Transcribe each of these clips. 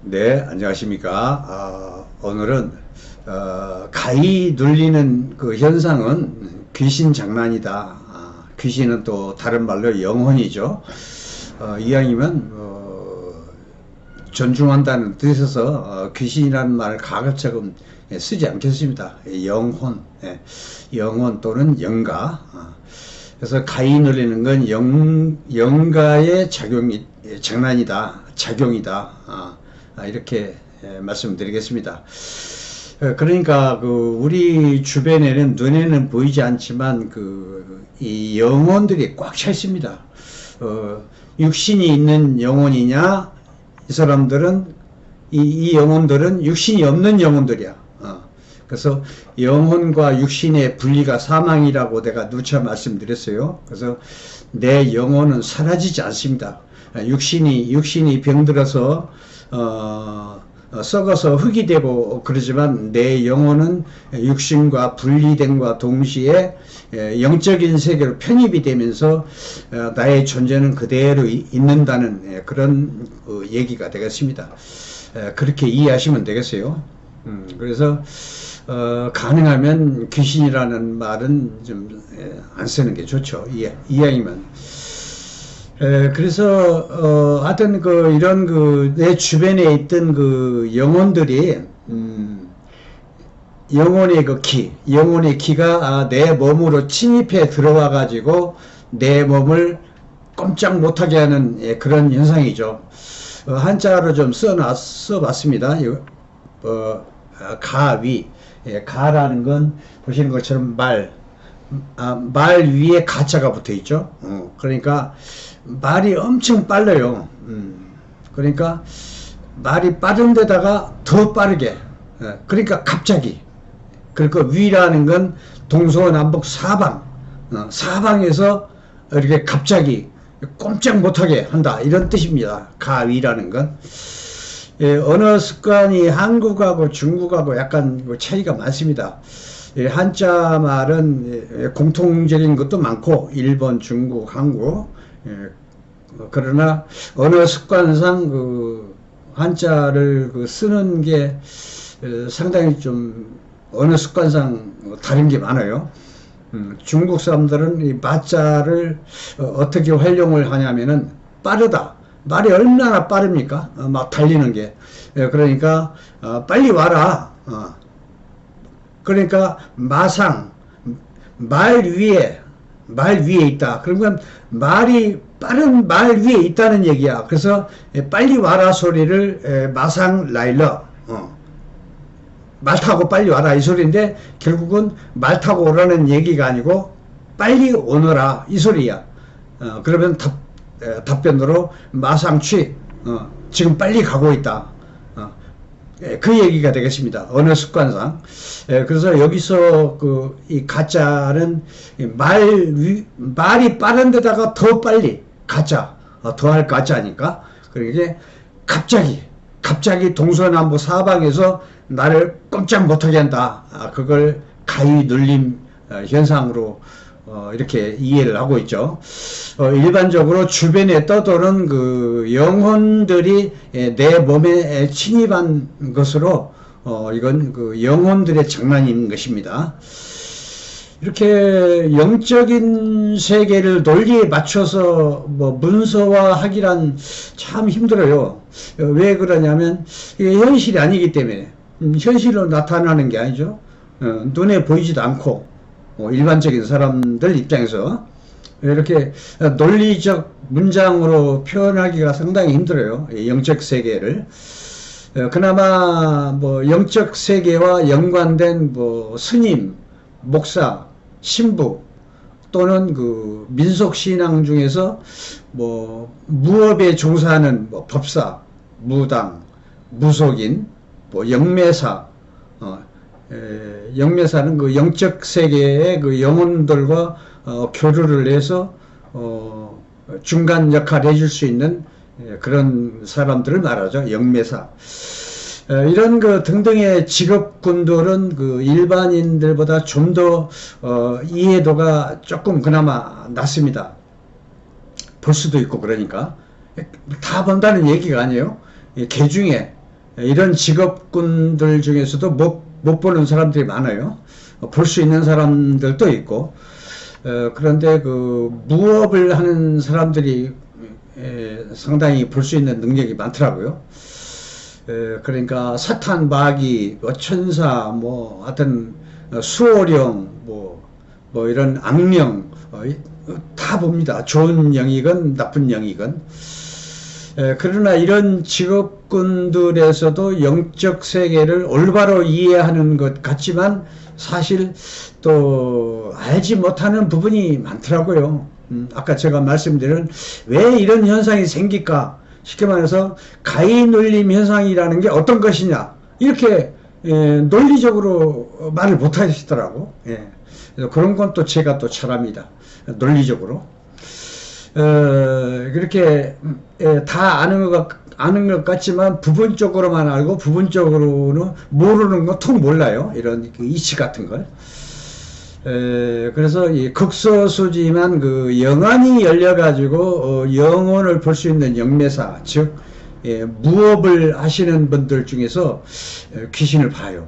네, 안녕하십니까. 오늘은 가히 눌리는 그 현상은 귀신 장난이다. 귀신은 또 다른 말로 영혼이죠. 이왕이면 존중한다는 뜻에서 귀신이라는 말을 가급적이면 쓰지 않겠습니다. 영혼, 영혼 또는 영가. 그래서 가히 눌리는 건 영가의 장난이다, 작용이다. 이렇게 말씀드리겠습니다. 그러니까 우리 주변에는 눈에는 보이지 않지만 이 영혼들이 꽉 차 있습니다. 육신이 있는 영혼이냐? 이 사람들은 이 영혼들은 육신이 없는 영혼들이야. 그래서 영혼과 육신의 분리가 사망이라고 내가 누차 말씀드렸어요. 그래서 내 영혼은 사라지지 않습니다. 육신이 병들어서 썩어서 흙이 되고 그러지만 내 영혼은 육신과 분리됨과 동시에 영적인 세계로 편입이 되면서 나의 존재는 그대로 있는다는 그런 얘기가 되겠습니다. 그렇게 이해하시면 되겠어요. 그래서 가능하면 귀신이라는 말은 좀 안 쓰는 게 좋죠. 이왕이면. 그래서 하여튼 이런 내 주변에 있던 영혼들이 영혼의 기가 내 몸으로 침입해 들어와 가지고 내 몸을 꼼짝 못하게 하는 그런 현상이죠. 한자로 좀 써봤습니다. 가위. 가라는 건 보시는 것처럼 말 위에 가자가 붙어 있죠. 그러니까 말이 엄청 빨라요. 그러니까 말이 빠른 데다가 더 빠르게. 그러니까 갑자기. 그리고 위라는 건 동서남북 사방. 사방에서 이렇게 갑자기 꼼짝 못하게 한다. 이런 뜻입니다. 가위라는 건. 언어 습관이 한국하고 중국하고 약간 차이가 많습니다. 한자 말은 공통적인 것도 많고 일본, 중국, 한국. 그러나 언어 습관상 한자를 쓰는 게 상당히 좀 언어 습관상 다른 게 많아요. 중국 사람들은 이 마자를 어떻게 활용을 하냐면은 빠르다. 말이 얼마나 빠릅니까? 막 달리는 게. 그러니까 빨리 와라. 그러니까 마상, 말 위에 있다. 그러면 빠른 말 위에 있다는 얘기야. 그래서 빨리 와라 소리를 마상 라일러. 말 타고 빨리 와라 이 소리인데 결국은 말 타고 오라는 얘기가 아니고 빨리 오너라 이 소리야. 그러면 답변으로 마상취 지금 빨리 가고 있다. 그 얘기가 되겠습니다. 언어 습관상. 그래서 여기서 이 가짜는 말이 빠른 데다가 더 빨리 가짜, 더할 가짜니까. 그러니까 갑자기 동서남북 사방에서 나를 꼼짝 못하게 한다. 그걸 가위 눌림 현상으로 이렇게 이해를 하고 있죠. 일반적으로 주변에 떠도는 영혼들이 내 몸에 침입한 것으로 이건 영혼들의 장난인 것입니다. 이렇게 영적인 세계를 논리에 맞춰서 문서화하기란 참 힘들어요. 왜 그러냐면 이게 현실이 아니기 때문에 현실로 나타나는 게 아니죠. 눈에 보이지도 않고 일반적인 사람들 입장에서 이렇게 논리적 문장으로 표현하기가 상당히 힘들어요. 영적 세계를. 그나마 영적 세계와 연관된 스님, 목사, 신부 또는 민속신앙 중에서 무업에 종사하는 법사, 무당, 무속인, 영매사, 영매사는 영적 세계의 영혼들과 교류를 해서 중간 역할을 해줄 수 있는 그런 사람들을 말하죠. 영매사. 이런 등등의 직업군들은 일반인들보다 좀 더 이해도가 조금 그나마 낮습니다. 볼 수도 있고 그러니까 다 본다는 얘기가 아니에요. 개 중에 이런 직업군들 중에서도 못 보는 사람들이 많아요. 볼 수 있는 사람들도 있고, 그런데 그 무업을 하는 사람들이 상당히 볼 수 있는 능력이 많더라고요. 그러니까 사탄, 마귀, 천사, 뭐 하여튼 수호령, 뭐 이런 악령 다 봅니다. 좋은 영이건 나쁜 영이건. 그러나 이런 직업군들에서도 영적 세계를 올바로 이해하는 것 같지만 사실 또 알지 못하는 부분이 많더라고요. 아까 제가 말씀드린 왜 이런 현상이 생길까? 쉽게 말해서 가위 눌림 현상이라는 게 어떤 것이냐? 이렇게 논리적으로 말을 못 하시더라고. 그런 건 또 제가 또 잘합니다. 논리적으로. 그렇게 다 아는 것 같지만 부분적으로만 알고 부분적으로는 모르는 거 통 몰라요. 이런 그 이치 같은 걸. 그래서 이 극소수지만 그 영안이 열려가지고 영혼을 볼 수 있는 영매사, 즉 무업을 하시는 분들 중에서 귀신을 봐요.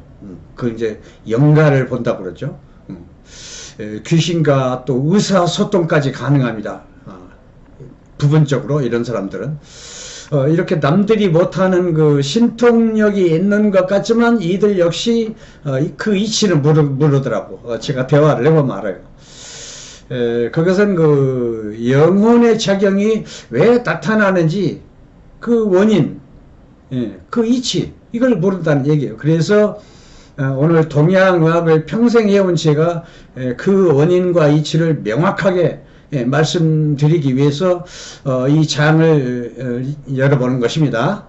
그 이제 영가를 본다고 그러죠. 귀신과 또 의사소통까지 가능합니다. 부분적으로 이런 사람들은 이렇게 남들이 못하는 그 신통력이 있는 것 같지만 이들 역시 그 이치를 모르더라고. 제가 대화를 해보면 알아요. 그것은 그 영혼의 작용이 왜 나타나는지 그 원인, 그 이치 이걸 모른다는 얘기예요. 그래서 오늘 동양의학을 평생 해온 제가 그 원인과 이치를 명확하게 말씀드리기 위해서 이 장을 열어보는 것입니다.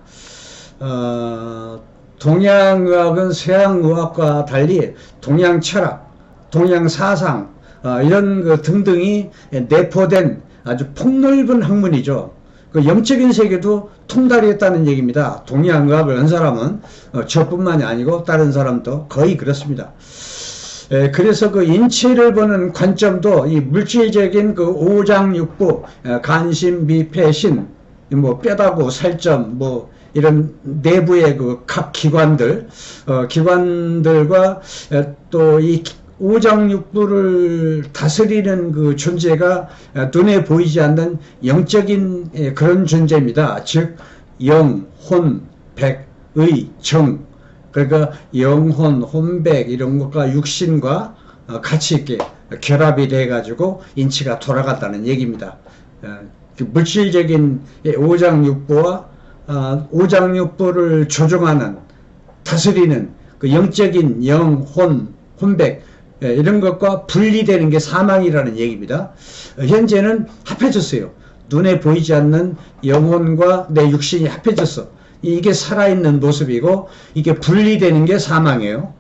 동양의학은 서양의학과 달리 동양 철학, 동양 사상 이런 그 등등이 내포된 아주 폭넓은 학문이죠. 그 영적인 세계도 통달했다는 얘기입니다. 동양의학을 한 사람은 저뿐만이 아니고 다른 사람도 거의 그렇습니다. 그래서 그 인체를 보는 관점도 이 물질적인 그 오장육부, 간신, 미폐, 신, 뭐 뼈다구, 살점, 뭐 이런 내부의 그 각 기관들과 또 이 오장육부를 다스리는 그 존재가 눈에 보이지 않는 영적인 그런 존재입니다. 즉 영, 혼, 백, 의, 정. 그러니까 영혼, 혼백 이런 것과 육신과 같이 이렇게 결합이 돼 가지고 인치가 돌아간다는 얘기입니다. 물질적인 오장육부와 오장육부를 조종하는 다스리는 그 영적인 영, 혼, 혼백 이런 것과 분리되는 게 사망이라는 얘기입니다. 현재는 합해졌어요. 눈에 보이지 않는 영혼과 내 육신이 합해졌어. 이게 살아있는 모습이고 이게 분리되는 게 사망이에요.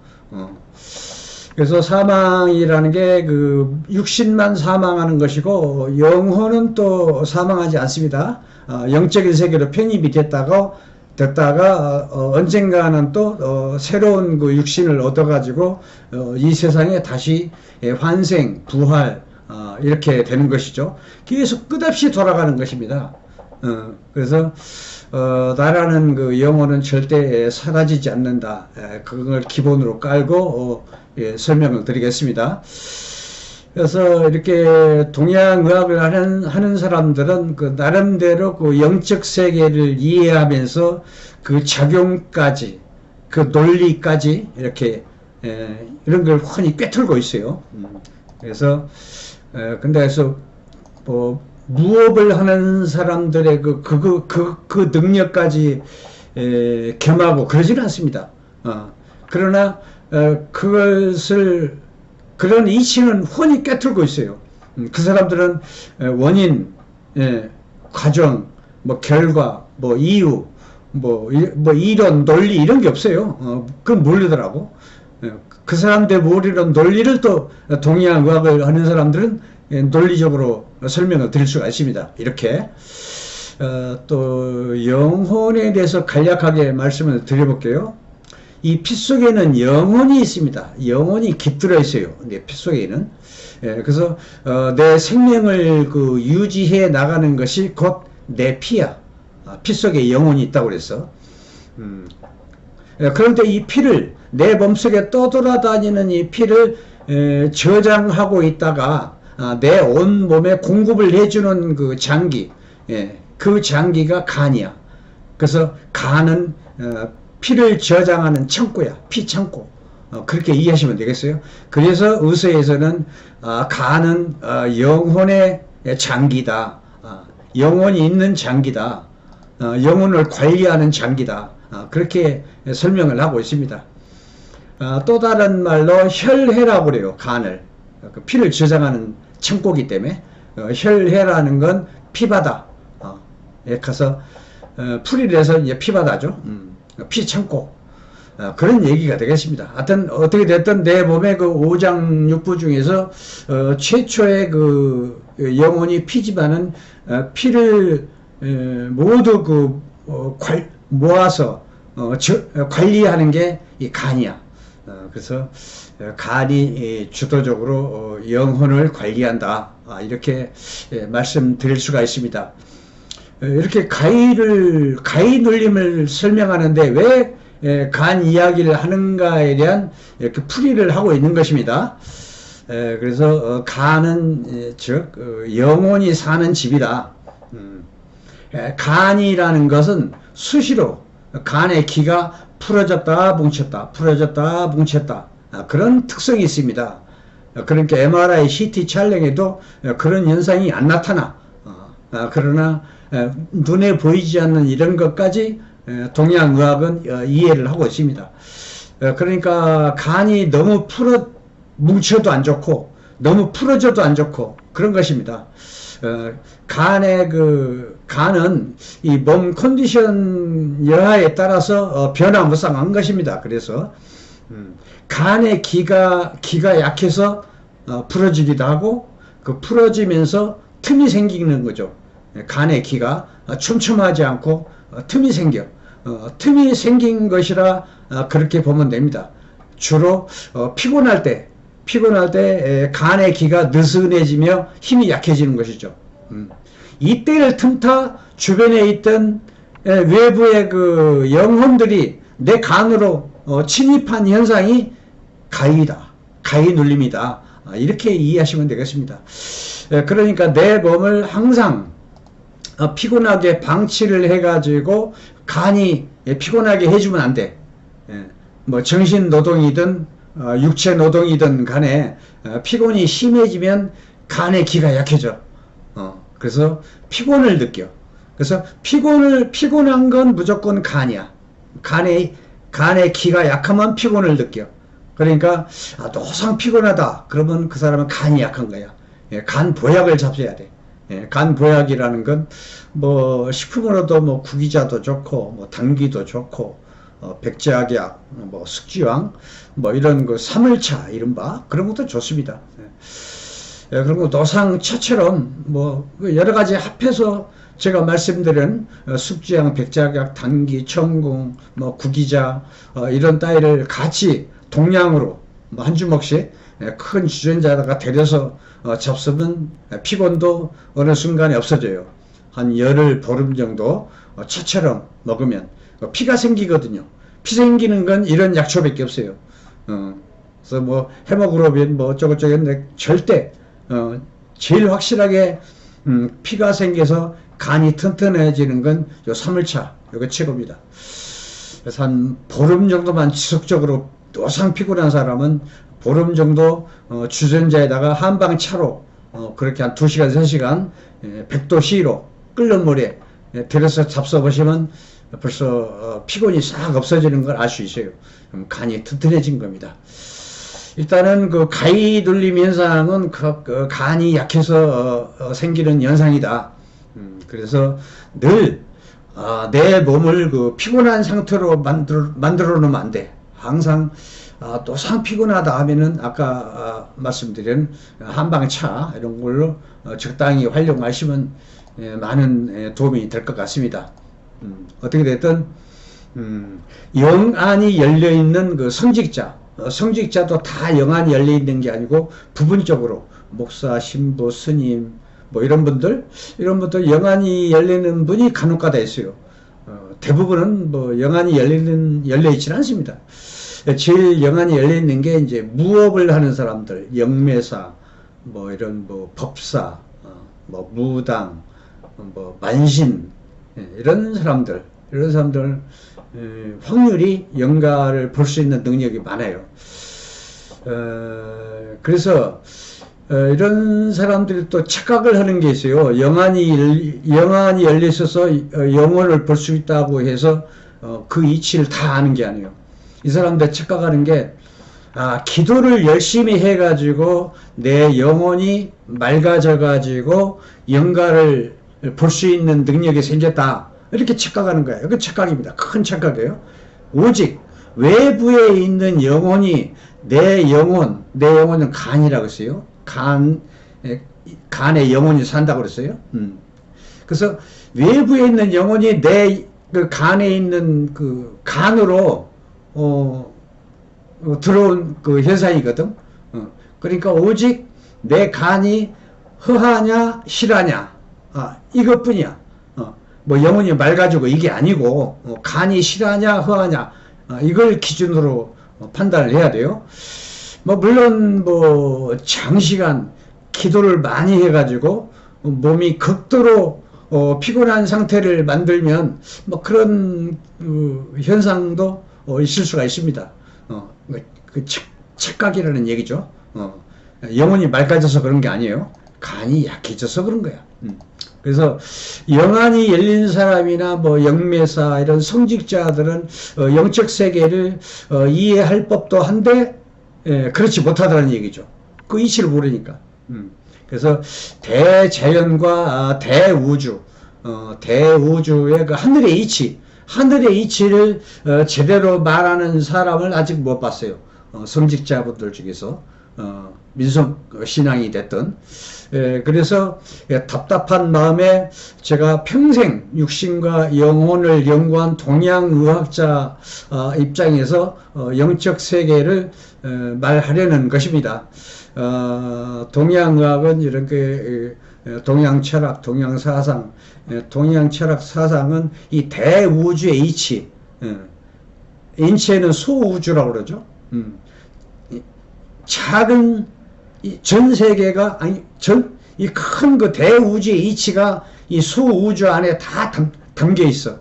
그래서 사망이라는 게 그 육신만 사망하는 것이고 영혼은 또 사망하지 않습니다. 영적인 세계로 편입이 됐다가 언젠가는 또 새로운 그 육신을 얻어가지고 이 세상에 다시 환생, 부활 이렇게 되는 것이죠. 계속 끝없이 돌아가는 것입니다. 그래서 나라는 그 영혼은 절대 사라지지 않는다. 그걸 기본으로 깔고 설명을 드리겠습니다. 그래서 이렇게 동양의학을 하는 사람들은 그 나름대로 그 영적 세계를 이해하면서 그 작용까지, 그 논리까지 이렇게 이런 걸 훤히 꿰뚫고 있어요. 그래서 그래서 뭐 무업을 하는 사람들의 그 능력까지 겸하고 그러지는 않습니다. 그러나 그런 이치는 훤히 꿰뚫고 있어요. 그 사람들은 원인, 과정, 뭐 결과, 뭐 이유, 뭐 이론, 논리 이런 게 없어요. 그건 모르더라고. 그 사람들 모르는 논리를 또 동양의학을 하는 사람들은 논리적으로 설명을 드릴 수가 있습니다. 이렇게 또 영혼에 대해서 간략하게 말씀을 드려볼게요. 이 피 속에는 영혼이 있습니다. 영혼이 깃들어 있어요. 내 피 속에는. 그래서 내 생명을 그 유지해 나가는 것이 곧 내 피야. 피 속에 영혼이 있다고 그랬어. 그런데 이 피를 내 몸속에 떠돌아다니는 이 피를 저장하고 있다가 내 온 몸에 공급을 해주는 그 장기, 그 장기가 간이야. 그래서 간은 피를 저장하는 창고야. 피 창고. 그렇게 이해하시면 되겠어요. 그래서 의서에서는 간은 영혼의 장기다. 영혼이 있는 장기다. 영혼을 관리하는 장기다. 그렇게 설명을 하고 있습니다. 또 다른 말로 혈해라고 그래요. 간을. 그 피를 저장하는 창고기 때문에 혈해라는 건 피바다. 가서 풀이를 해서 이제 피바다죠. 피 창고. 그런 얘기가 되겠습니다. 하여튼 어떻게 됐든 내 몸의 그 오장육부 중에서 최초의 그 영혼이 피지만은 피를 모두 그 모아서 관리하는 게 이 간이야. 그래서 간이 주도적으로 영혼을 관리한다. 이렇게 말씀드릴 수가 있습니다. 이렇게 가위 눌림을 설명하는데 왜 간 이야기를 하는가에 대한 이렇게 풀이를 하고 있는 것입니다. 그래서 간은 즉 영혼이 사는 집이다. 간이라는 것은 수시로 간의 기가 풀어졌다 뭉쳤다 풀어졌다 뭉쳤다 그런 특성이 있습니다. 그러니까 MRI, CT 촬영에도 그런 현상이 안 나타나. 그러나 눈에 보이지 않는 이런 것까지 동양의학은 이해를 하고 있습니다. 그러니까 간이 너무 뭉쳐도 안 좋고 너무 풀어져도 안 좋고 그런 것입니다. 간은 이 몸 컨디션 여하에 따라서 변화무쌍한 것입니다. 그래서 간의 기가 약해서 풀어지기도 하고 그 풀어지면서 틈이 생기는 거죠. 간의 기가 촘촘하지 않고 틈이 생겨. 틈이 생긴 것이라 그렇게 보면 됩니다. 주로 피곤할 때 간의 기가 느슨해지며 힘이 약해지는 것이죠. 이때를 틈타 주변에 있던 외부의 그 영혼들이 내 간으로 침입한 현상이 가위다. 가위 눌림이다. 이렇게 이해하시면 되겠습니다. 그러니까 내 몸을 항상 피곤하게 방치를 해가지고 간이 피곤하게 해주면 안 돼. 뭐 정신 노동이든 육체 노동이든 간에 피곤이 심해지면 간의 기가 약해져. 그래서 피곤을 느껴. 그래서 피곤한 건 무조건 간이야. 간의 기가 약하면 피곤을 느껴. 그러니까 노상 피곤하다. 그러면 그 사람은 간이 약한 거야. 간 보약을 잡숴야 돼. 간 보약이라는 건 뭐 식품으로도 뭐 구기자도 좋고 뭐 당귀도 좋고 백제약약, 뭐 숙지왕, 뭐 이런 그 사물차 이른바 그런 것도 좋습니다. 그리고 노상차처럼 뭐 여러 가지 합해서 제가 말씀드린 숙지왕, 백제약약, 당귀, 청궁, 뭐 구기자 이런 따위를 같이 동량으로 뭐 한 주먹씩 큰 주전자에다가 데려서 잡수면 피곤도 어느 순간에 없어져요. 한 열흘 보름 정도 차처럼 먹으면 피가 생기거든요. 피 생기는 건 이런 약초밖에 없어요. 그래서 뭐 헤모글로빈 뭐 어쩌고저쩌고 했는데 절대 제일 확실하게 피가 생겨서 간이 튼튼해지는 건 요 사물차 요게 최고입니다. 그래서 한 보름 정도만 지속적으로 노상 피곤한 사람은 보름 정도 주전자에다가 한방차로 그렇게 한 2시간 3시간 100도 C로 끓는 물에 들여서 잡숴보시면 벌써 피곤이 싹 없어지는 걸 알 수 있어요. 그럼 간이 튼튼해진 겁니다. 일단은 그 가위 눌림 현상은 그 간이 약해서 생기는 현상이다. 그래서 늘 내 몸을 그 피곤한 상태로 만들어 놓으면 안 돼. 항상 노상 피곤하다 하면은 아까 말씀드린 한방차 이런 걸로 적당히 활용하시면 많은 도움이 될 것 같습니다. 어떻게 됐든 영안이 열려있는 그 성직자도 다 영안이 열려있는 게 아니고 부분적으로 목사, 신부, 스님 뭐 이런 분들 영안이 열리는 분이 간혹가다 있어요. 대부분은 뭐 영안이 열려 있지는 않습니다. 제일 영안이 열려 있는 게 이제 무업을 하는 사람들, 영매사, 뭐 이런 뭐 법사, 뭐 무당, 뭐 만신, 이런 사람들 확률이 영가를 볼 수 있는 능력이 많아요. 그래서 이런 사람들이 또 착각을 하는 게 있어요. 영안이 열려 있어서 영혼을 볼 수 있다고 해서 그 이치를 다 아는 게 아니에요. 이 사람들 착각하는 게 기도를 열심히 해가지고 내 영혼이 맑아져가지고 영가를 볼 수 있는 능력이 생겼다, 이렇게 착각하는 거예요. 그 착각입니다. 큰 착각이에요. 오직 외부에 있는 영혼이 내 영혼은 간이라고 했어요. 간에 영혼이 산다고 그랬어요. 그래서 외부에 있는 영혼이 내 그 간에 있는 그 간으로 들어온 그 현상이거든. 그러니까 오직 내 간이 허하냐 실하냐, 이것뿐이야. 뭐 영혼이 맑아지고 이게 아니고 간이 실하냐 허하냐, 이걸 기준으로 판단을 해야 돼요. 뭐 물론 뭐 장시간 기도를 많이 해가지고 몸이 극도로 피곤한 상태를 만들면 뭐 그런 현상도 있을 수가 있습니다. 그 착각이라는 얘기죠. 영혼이 맑아져서 그런 게 아니에요. 간이 약해져서 그런 거야. 그래서 영안이 열린 사람이나 뭐 영매사 이런 성직자들은 영적 세계를 이해할 법도 한데 그렇지 못하다는 얘기죠. 그 이치를 모르니까. 그래서 대자연과 대우주, 대우주의 그 하늘의 이치를 제대로 말하는 사람을 아직 못 봤어요. 성직자분들 중에서 민속 신앙이 됐던. 그래서 답답한 마음에 제가 평생 육신과 영혼을 연구한 동양의학자 입장에서 영적 세계를 말하려는 것입니다. 동양의학은 이렇게 동양철학, 동양사상, 동양철학 사상은 이 대우주의 이치, 인체는 소우주라고 그러죠. 작은 전 세계가 이 큰 그 대우주의 이치가 이 소우주 안에 다 담겨 있어.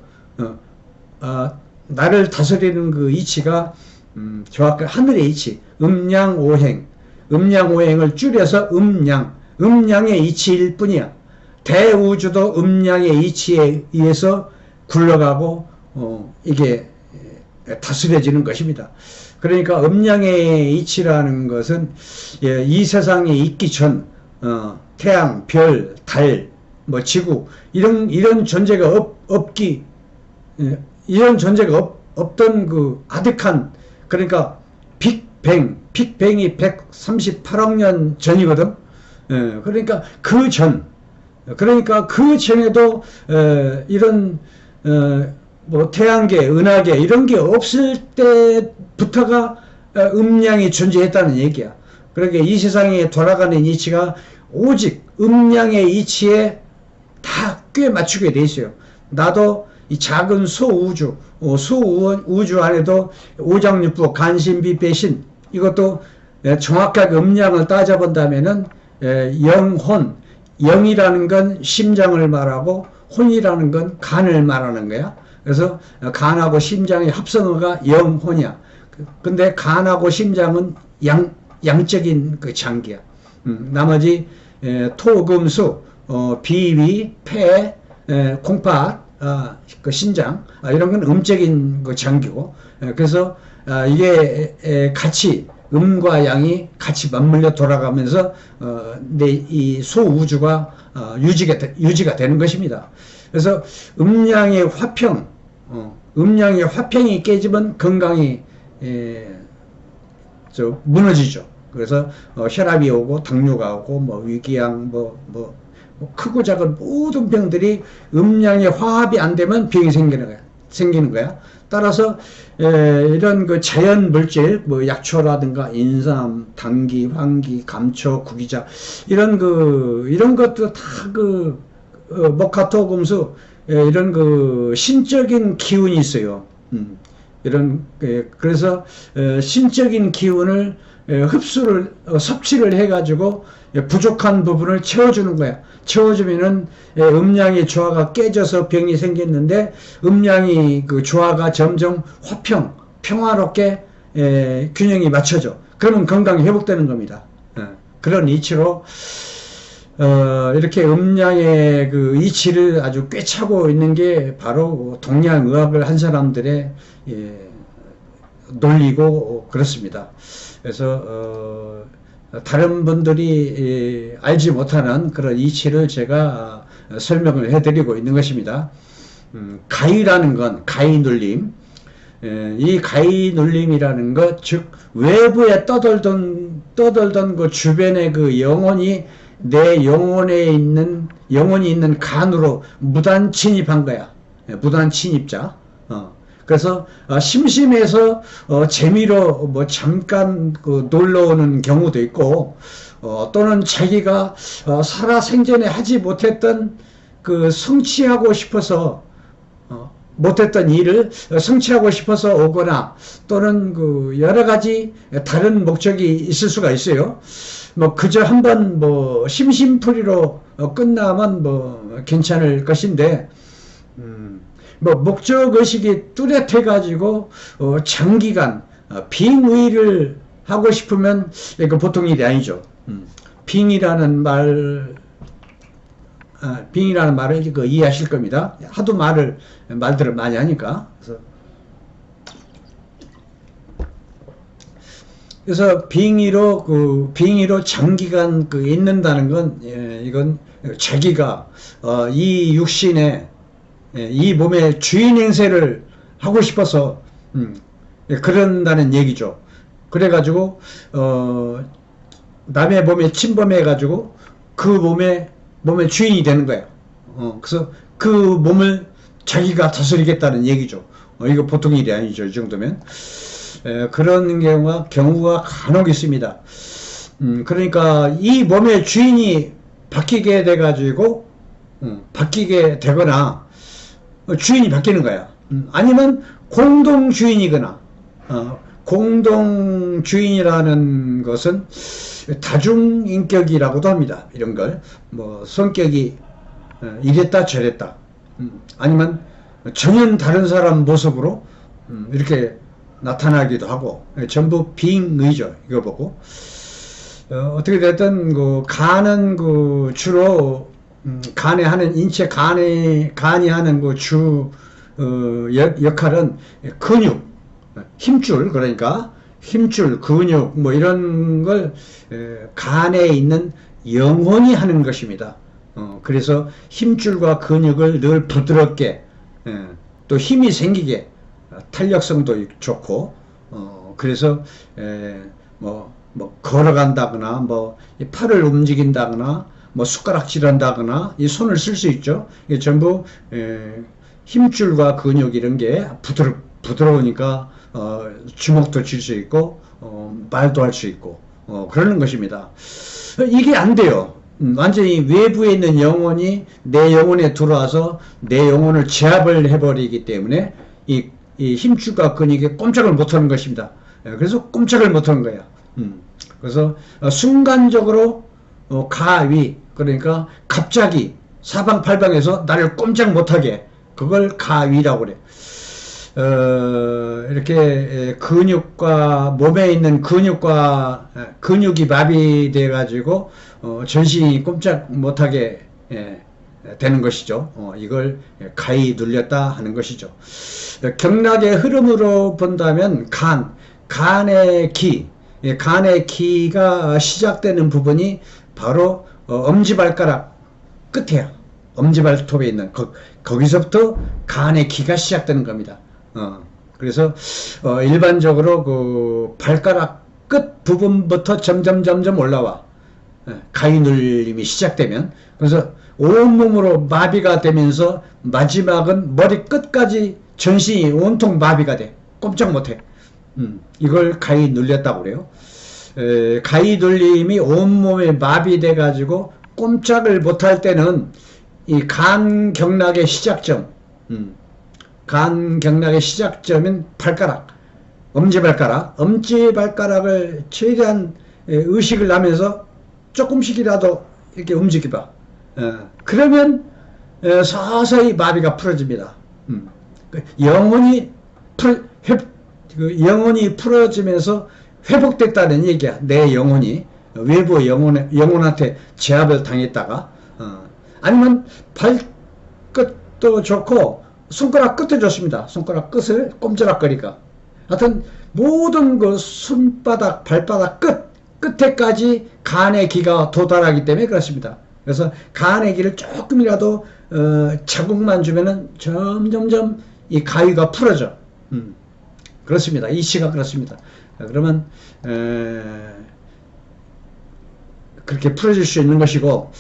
나를 다스리는 그 이치가 정확히 하늘의 이치, 음양오행을 줄여서 음양의 이치일 뿐이야. 대우주도 음양의 이치에 의해서 굴러가고 이게 다스려지는 것입니다. 그러니까 음양의 이치라는 것은 이 세상에 있기 전 태양, 별, 달, 뭐 지구 이런 존재가 이런 존재가 없던 그 아득한, 그러니까 빅뱅이 138억 년 전이거든. 그러니까 그 전에도 이런 뭐 태양계, 은하계 이런 게 없을 때부터가 음양이 존재했다는 얘기야. 그러니까 이 세상에 돌아가는 이치가 오직 음양의 이치에 다 꽤 맞추게 돼 있어요. 나도 이 작은 소우주 안에도 오장육부, 간신비, 배신, 이것도 정확하게 음양을 따져본다면은 영이라는 건 심장을 말하고 혼이라는 건 간을 말하는 거야. 그래서 간하고 심장의 합성어가 영혼이야. 근데 간하고 심장은 양적인 그 장기야. 나머지 토, 금, 수, 비위, 폐, 콩팥, 그 신장, 이런 건 음적인 그 장기고. 그래서 이게 같이 음과 양이 같이 맞물려 돌아가면서 이 소우주가 유지가 되는 것입니다. 그래서 음양의 화평이 깨지면 건강이 무너지죠. 그래서 혈압이 오고 당뇨가 오고 뭐 위궤양 뭐 크고 작은 모든 병들이 음양의 화합이 안 되면 병이 생기는 거야. 따라서 이런 그 자연 물질, 뭐 약초라든가 인삼, 당귀, 황귀, 감초, 구기자 이런 것도 다 목화토 금수 이런 그 신적인 기운이 있어요. 이런 그래서 신적인 기운을 섭취를 해가지고 부족한 부분을 채워주는 거야. 채워주면은 음양의 조화가 깨져서 병이 생겼는데 음양이 그 조화가 점점 평화롭게 균형이 맞춰져. 그러면 건강이 회복되는 겁니다. 그런 이치로 이렇게 음양의 그 이치를 아주 꿰차고 있는 게 바로 동양의학을 한 사람들의 논리고 그렇습니다. 그래서 다른 분들이 알지 못하는 그런 이치를 제가 설명을 해드리고 있는 것입니다. 가위라는 건 가위눌림, 이 가위눌림이라는 것, 즉 외부에 떠돌던 그 주변의 그 영혼이 내 영혼이 있는 간으로 무단 침입한 거야. 무단 침입자. 그래서 심심해서 재미로 뭐 잠깐 그 놀러 오는 경우도 있고, 또는 자기가 살아생전에 하지 못했던 그 성취하고 싶어서 못했던 일을 성취하고 싶어서 오거나, 또는 그 여러 가지 다른 목적이 있을 수가 있어요. 뭐 그저 한번 뭐 심심풀이로 끝나면 뭐 괜찮을 것인데, 뭐 목적의식이 뚜렷해 가지고 장기간 빙의를 하고 싶으면 이거 보통 일이 아니죠. 빙의라는 말을 그 이해하실 겁니다. 하도 말들을 많이 하니까. 그래서 빙의로 장기간 있는다는 건, 이건 자기가 이 육신에, 이 몸의 주인 행세를 하고 싶어서 그런다는 얘기죠. 그래가지고 남의 몸에 침범해가지고 그 몸의 주인이 되는 거예요. 그래서 그 몸을 자기가 다스리겠다는 얘기죠. 이거 보통 일이 아니죠. 이 정도면. 그런 경우가 간혹 있습니다. 그러니까 이 몸의 주인이 바뀌게 돼가지고 바뀌게 되거나 주인이 바뀌는 거야. 아니면 공동 주인이거나, 공동 주인이라는 것은 다중인격이라고도 합니다. 이런 걸 뭐 성격이 이랬다 저랬다, 아니면 전혀 다른 사람 모습으로 이렇게 나타나기도 하고, 전부 빙의죠. 이거 보고 어떻게 됐든 간은 주로 간이 하는 하는 주 역할은 근육, 힘줄, 그러니까 힘줄, 근육 뭐 이런 걸 간에 있는 영혼이 하는 것입니다. 그래서 힘줄과 근육을 늘 부드럽게, 또 힘이 생기게, 탄력성도 좋고, 그래서 뭐 걸어간다거나 뭐 팔을 움직인다거나 뭐 숟가락질 한다거나 이 손을 쓸 수 있죠. 이게 전부 힘줄과 근육 이런 게 부드러우니까 주먹도 쥘 수 있고 말도 할 수 있고 그러는 것입니다. 이게 안 돼요. 완전히 외부에 있는 영혼이 내 영혼에 들어와서 내 영혼을 제압을 해버리기 때문에 이 힘줄과 근육이 꼼짝을 못하는 것입니다. 그래서 꼼짝을 못하는 거예요. 그래서 순간적으로 가위, 그러니까 갑자기 사방팔방에서 나를 꼼짝 못하게, 그걸 가위라고 그래. 이렇게 근육과 몸에 있는 근육이 마비돼 가지고 전신이 꼼짝 못하게 되는 것이죠. 이걸 가위 눌렸다 하는 것이죠. 경락의 흐름으로 본다면 간의 기가 시작되는 부분이 바로 엄지발가락 끝에야. 엄지발톱에 있는 거기서부터 간의 기가 시작되는 겁니다. 그래서 일반적으로 발가락 끝 부분부터 점점 올라와. 가위 눌림이 시작되면, 그래서 온몸으로 마비가 되면서 마지막은 머리 끝까지 전신이 온통 마비가 돼. 꼼짝 못해. 이걸 가위 눌렸다고 그래요. 가위 눌림이 온몸에 마비돼 가지고 꼼짝을 못할 때는 이 간경락의 시작점, 간경락의 시작점인 발가락, 엄지발가락을 최대한 의식을 하면서 조금씩이라도 이렇게 움직여봐. 그러면 서서히 마비가 풀어집니다. 영혼이 영혼이 풀어지면서 회복됐다는 얘기야. 내 영혼이 외부 영혼한테 제압을 당했다가 아니면 발끝도 좋고 손가락 끝도 좋습니다. 손가락 끝을 꼼지락거리가 하여튼 모든 그 손바닥 발바닥 끝에까지 간의 기가 도달하기 때문에 그렇습니다. 그래서 간의 기를 조금이라도 자국만 주면은 점점점 이 가위가 풀어져. 그렇습니다. 이치가 그렇습니다. 그러면 그렇게 풀어질 수 있는 것이고,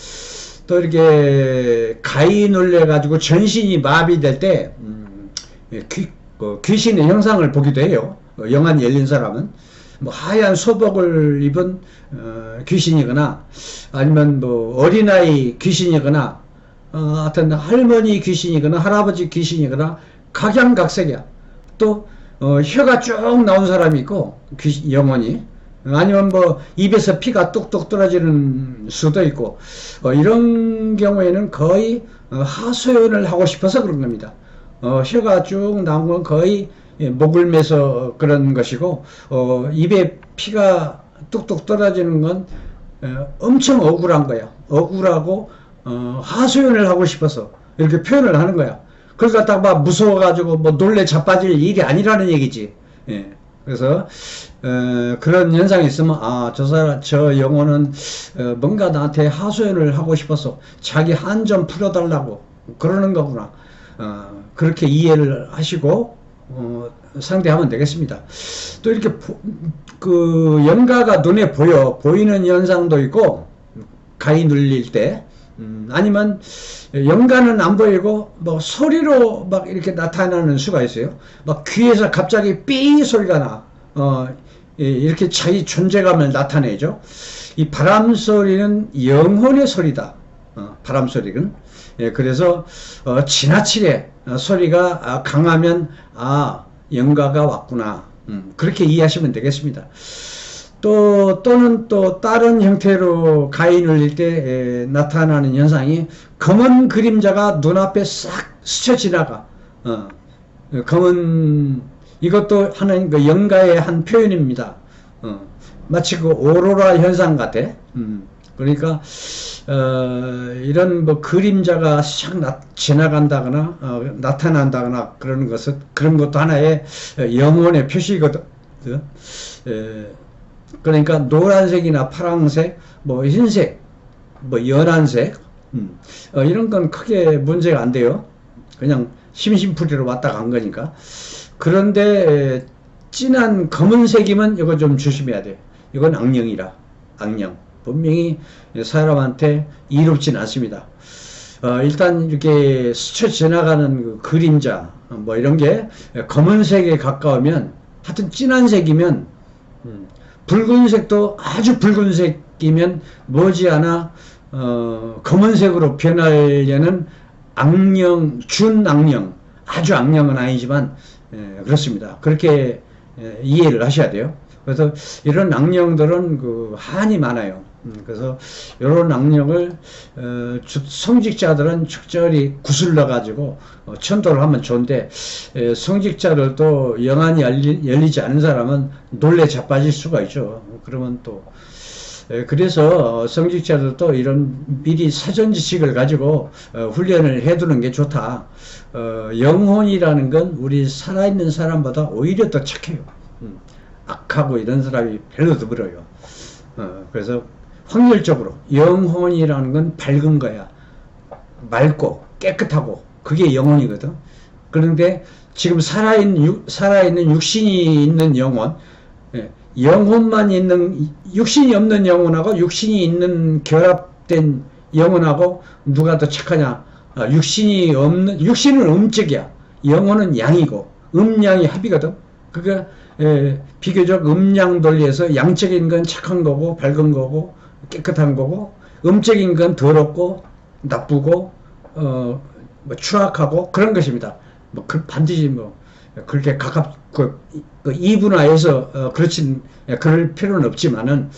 또 이렇게 가위 눌려 가지고 전신이 마비될 때 귀신의 형상을 보기도 해요. 영안이 열린 사람은 뭐 하얀 소복을 입은 귀신이거나 아니면 뭐 어린아이 귀신이거나 하여튼 할머니 귀신이거나 할아버지 귀신이거나 각양각색이야. 또 혀가 쭉 나온 사람이 있고 영혼이, 아니면 뭐 입에서 피가 뚝뚝 떨어지는 수도 있고, 이런 경우에는 거의 하소연을 하고 싶어서 그런 겁니다. 혀가 쭉 나온 건 거의 목을 매서 그런 것이고, 입에 피가 뚝뚝 떨어지는 건 엄청 억울한 거야. 억울하고 하소연을 하고 싶어서 이렇게 표현을 하는 거야. 그걸 갖다가 막 무서워가지고 뭐 놀래 자빠질 일이 아니라는 얘기지. 예. 그래서 그런 현상이 있으면 저 영혼은 뭔가 나한테 하소연을 하고 싶어서 자기 한 점 풀어달라고 그러는 거구나. 그렇게 이해를 하시고 상대하면 되겠습니다. 또 이렇게 그 영가가 눈에 보이는 현상도 있고, 가위 눌릴 때, 아니면 영가는 안 보이고 뭐 소리로 막 이렇게 나타나는 수가 있어요. 막 귀에서 갑자기 삐 소리가 나. 이렇게 자기 존재감을 나타내죠. 이 바람 소리는 영혼의 소리다. 바람 소리는. 그래서 지나치게 소리가 강하면 영가가 왔구나. 그렇게 이해하시면 되겠습니다. 또는 또 다른 형태로 가위 눌릴 때 나타나는 현상이 검은 그림자가 눈앞에 싹 스쳐 지나가. 이것도 하나의 그 영가의 한 표현입니다. 마치 그 오로라 현상 같아. 그러니까 이런 뭐 그림자가 샥 지나간다거나 나타난다거나 그런 것도 하나의 영혼의 표시거든. 그러니까 노란색이나 파란색, 뭐 흰색, 뭐 연한색, 이런 건 크게 문제가 안 돼요. 그냥 심심풀이로 왔다 간 거니까. 그런데 진한 검은색이면 이거 좀 조심해야 돼. 이건 악령이라. 악령. 분명히 사람한테 이롭진 않습니다. 일단 이렇게 스쳐 지나가는 그 그림자, 뭐 이런 게 검은색에 가까우면, 하여튼 진한 색이면, 붉은색도 아주 붉은색이면 머지않아 검은색으로 변하려는 악령, 준악령, 아주 악령은 아니지만 그렇습니다. 그렇게 이해를 하셔야 돼요. 그래서 이런 악령들은 그 한이 많아요. 그래서 이런 악령을 성직자들은 적절히 구슬러 가지고 천도를 하면 좋은데, 성직자들도 영안이 열리지 않은 사람은 놀래 자빠질 수가 있죠. 그러면 또 그래서 성직자들도 이런 미리 사전 지식을 가지고 훈련을 해두는 게 좋다. 영혼이라는 건 우리 살아있는 사람보다 오히려 더 착해요. 악하고 이런 사람이 별로 드물어요. 그래서 확률적으로 영혼이라는 건 밝은 거야. 맑고 깨끗하고 그게 영혼이거든. 그런데 지금 살아있는 육신이 있는 영혼, 영혼만 있는, 육신이 없는 영혼하고 육신이 있는 결합된 영혼하고 누가 더 착하냐? 육신은 음적이야. 영혼은 양이고 음양이 합이거든. 그러니까 비교적 음양 논리에서 양적인 건 착한 거고 밝은 거고 깨끗한 거고, 음적인 건 더럽고 나쁘고 뭐 추락하고 그런 것입니다. 뭐 반드시 뭐 그렇게 이분화해서 그렇진 그럴 필요는 없지만은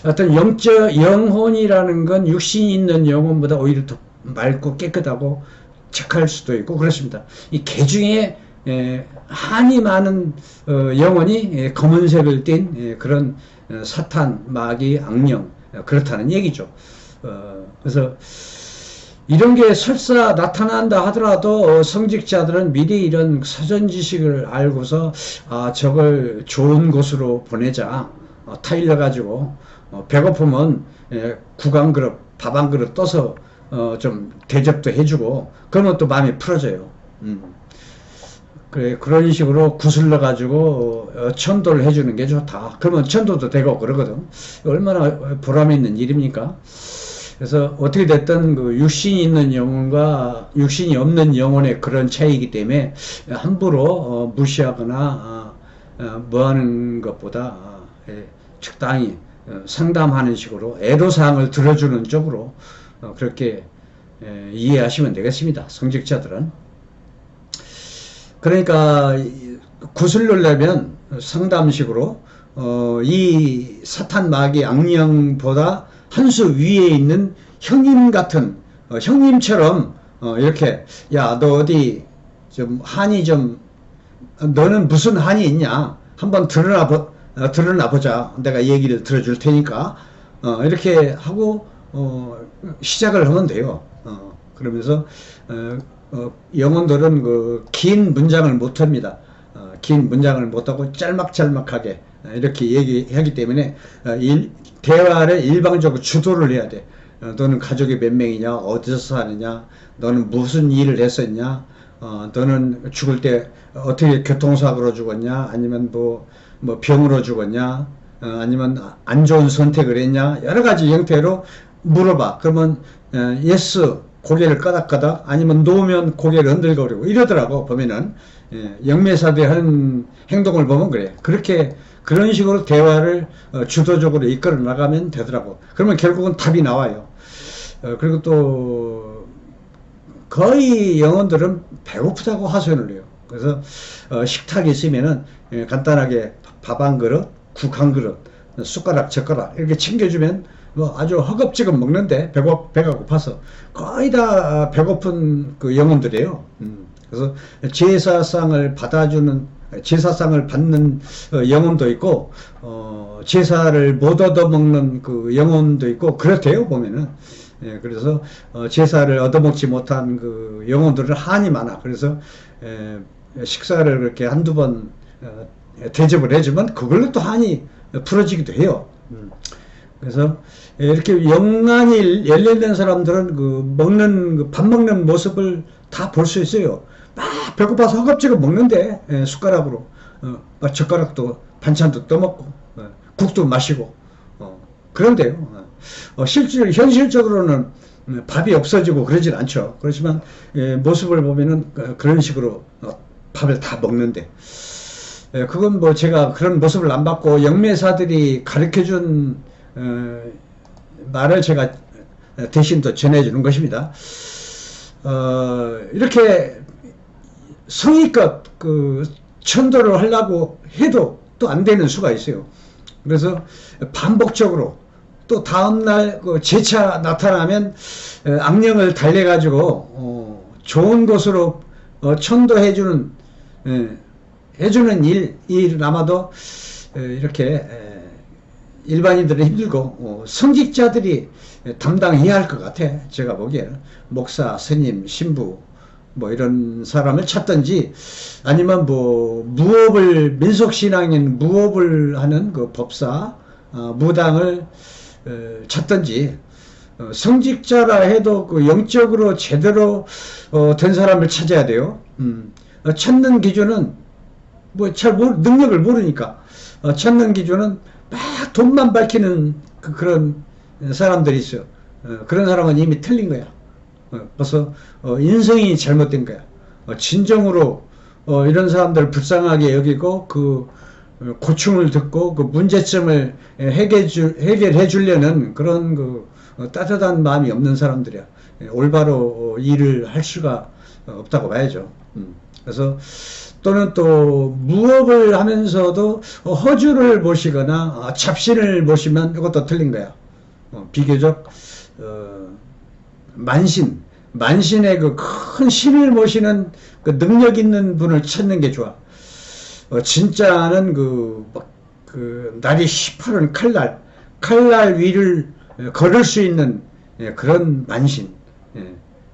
어떤 영혼이라는 건 육신이 있는 영혼보다 오히려 더 맑고 깨끗하고 착할 수도 있고 그렇습니다. 이 개 중에 한이 많은 영혼이 검은색을 띤 그런 사탄, 마귀, 악령 그렇다는 얘기죠. 그래서 이런 게 설사 나타난다 하더라도 성직자들은 미리 이런 사전 지식을 알고서 저걸 좋은 곳으로 보내자 타일러 가지고 배고프면 국 한 그릇 밥 한 그릇 떠서 좀 대접도 해주고 그러면 또 마음이 풀어져요. 그래, 그런 식으로 구슬러 가지고 천도를 해주는 게 좋다. 그러면 천도도 되고 그러거든. 얼마나 보람 있는 일입니까? 그래서 어떻게 됐든 그 육신이 있는 영혼과 육신이 없는 영혼의 그런 차이이기 때문에 함부로 무시하거나 뭐하는 것보다 적당히 상담하는 식으로 애로사항을 들어주는 쪽으로 그렇게 이해하시면 되겠습니다. 성직자들은. 그러니까 구슬려면 상담식으로 이 사탄 마귀 악령보다 한 수 위에 있는 형님 같은 형님처럼 이렇게 야 너 어디 좀 한이 좀 너는 무슨 한이 있냐 한번 드러나 보자 내가 얘기를 들어줄 테니까 이렇게 하고 시작을 하면 돼요. 그러면서 영혼들은 그 긴 문장을 못합니다. 긴 문장을 못하고 짤막짤막하게 이렇게 얘기하기 때문에 대화를 일방적으로 주도를 해야 돼. 너는 가족이 몇 명이냐, 어디서 사느냐, 너는 무슨 일을 했었냐, 너는 죽을 때 어떻게 교통사고로 죽었냐, 아니면 뭐 병으로 죽었냐, 아니면 안 좋은 선택을 했냐, 여러 가지 형태로 물어봐. 그러면 예스 고개를 끄덕끄덕 아니면 놓으면 고개를 흔들거리고 이러더라고. 보면은 영매사들이 하는 행동을 보면 그래. 그렇게 그런 식으로 대화를 주도적으로 이끌어 나가면 되더라고. 그러면 결국은 답이 나와요. 그리고 또 거의 영혼들은 배고프다고 하소연을 해요. 그래서 식탁이 있으면은 간단하게 밥 한 그릇, 국 한 그릇, 숟가락 젓가락 이렇게 챙겨주면 뭐 아주 허겁지겁 먹는데 배가 고파서 거의 다 배고픈 그 영혼들이에요. 그래서 제사상을 받는 영혼도 있고 제사를 못 얻어먹는 그 영혼도 있고 그렇대요 보면은. 그래서 제사를 얻어먹지 못한 그 영혼들은 한이 많아. 그래서 식사를 그렇게 한두 번 대접을 해주면 그걸로 또 한이 풀어지기도 해요. 그래서 이렇게 영안이 열려있는 사람들은 그 밥 먹는 모습을 다 볼 수 있어요. 막 배고파서 허겁지겁 먹는데 숟가락으로 젓가락도 반찬도 떠먹고 국도 마시고 그런데요. 현실적으로는 밥이 없어지고 그러진 않죠. 그렇지만 모습을 보면은 그런 식으로 밥을 다 먹는데 그건 뭐 제가 그런 모습을 안 봤고 영매사들이 가르쳐준 말을 제가 대신 또 전해주는 것입니다. 이렇게 성의껏 그 천도를 하려고 해도 또 안 되는 수가 있어요. 그래서 반복적으로 또 다음날 그 재차 나타나면 악령을 달래가지고 좋은 곳으로 천도해주는 해주는 일 아마도 이렇게 일반인들은 힘들고 성직자들이 담당해야 할 것 같아. 제가 보기에는 목사, 스님, 신부 뭐 이런 사람을 찾든지 아니면 뭐 무업을 민속신앙인 무업을 하는 그 법사, 무당을 찾든지 성직자라 해도 그 영적으로 제대로 된 사람을 찾아야 돼요. 찾는 기준은 뭐 잘 능력을 모르니까 찾는 기준은 막 돈만 밝히는 그런 사람들이 있어요. 그런 사람은 이미 틀린 거야. 벌써 인성이 잘못된 거야. 진정으로 이런 사람들을 불쌍하게 여기고 그 고충을 듣고 그 문제점을 해결해 주려는 그런 그 따뜻한 마음이 없는 사람들이야. 올바로 일을 할 수가 없다고 봐야죠. 그래서 또는 또 무업을 하면서도 허주를 모시거나 잡신을 모시면 이것도 틀린 거야. 비교적 만신의 그 큰 신을 모시는 그 능력 있는 분을 찾는 게 좋아. 진짜는 그 날이 시퍼런 칼날 위를 걸을 수 있는 그런 만신.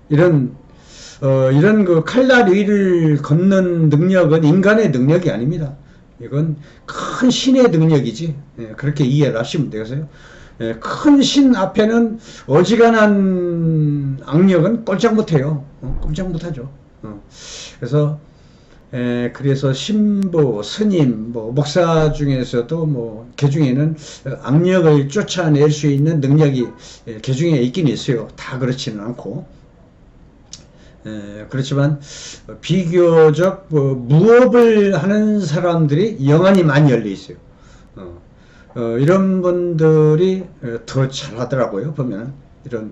이런 그 칼날 위를 걷는 능력은 인간의 능력이 아닙니다. 이건 큰 신의 능력이지. 그렇게 이해를 하시면 되겠어요. 큰 신 앞에는 어지간한 악력은 꼼짝 못해요. 꼼짝 못하죠. 그래서 신부, 스님, 목사 중에서도 개 중에는 악력을 쫓아낼 수 있는 능력이 개 중에 있긴 있어요. 다 그렇지는 않고. 그렇지만 비교적 무업을 하는 사람들이 영안이 많이 열려 있어요. 이런 분들이 더 잘하더라고요. 보면 이런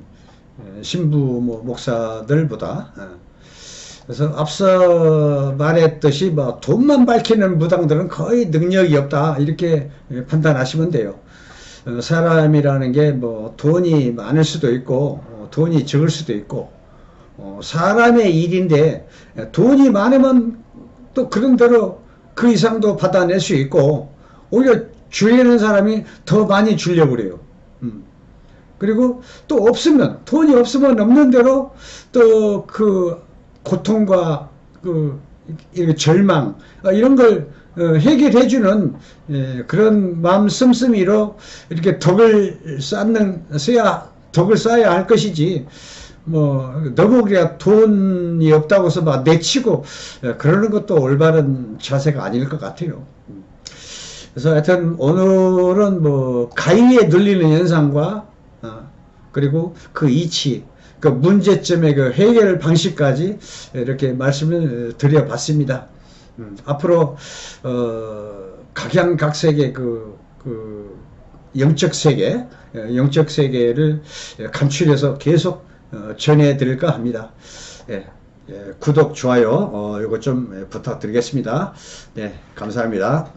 신부 목사들보다. 그래서 앞서 말했듯이 돈만 밝히는 무당들은 거의 능력이 없다 이렇게 판단하시면 돼요. 사람이라는 게 돈이 많을 수도 있고 돈이 적을 수도 있고 사람의 일인데 돈이 많으면 또 그런 대로 그 이상도 받아낼 수 있고 오히려 주려는 사람이 더 많이 주려고 그래요. 그리고 또 돈이 없으면 없는 대로 또 그 고통과 절망 이런 걸 해결해주는 그런 마음 씀씀이로 이렇게 덕을 쌓아야 할 것이지 너무 그래야 돈이 없다고 해서 내치고 그러는 것도 올바른 자세가 아닐 것 같아요. 그래서 하여튼 오늘은 가위에 눌리는 현상과 그리고 그 이치, 그 문제점의 그 해결 방식까지 이렇게 말씀을 드려봤습니다. 앞으로 각양각색의 그 영적 세계를 간추려서 계속 전해드릴까 합니다. 구독, 좋아요 이거 좀 부탁드리겠습니다. 네, 감사합니다.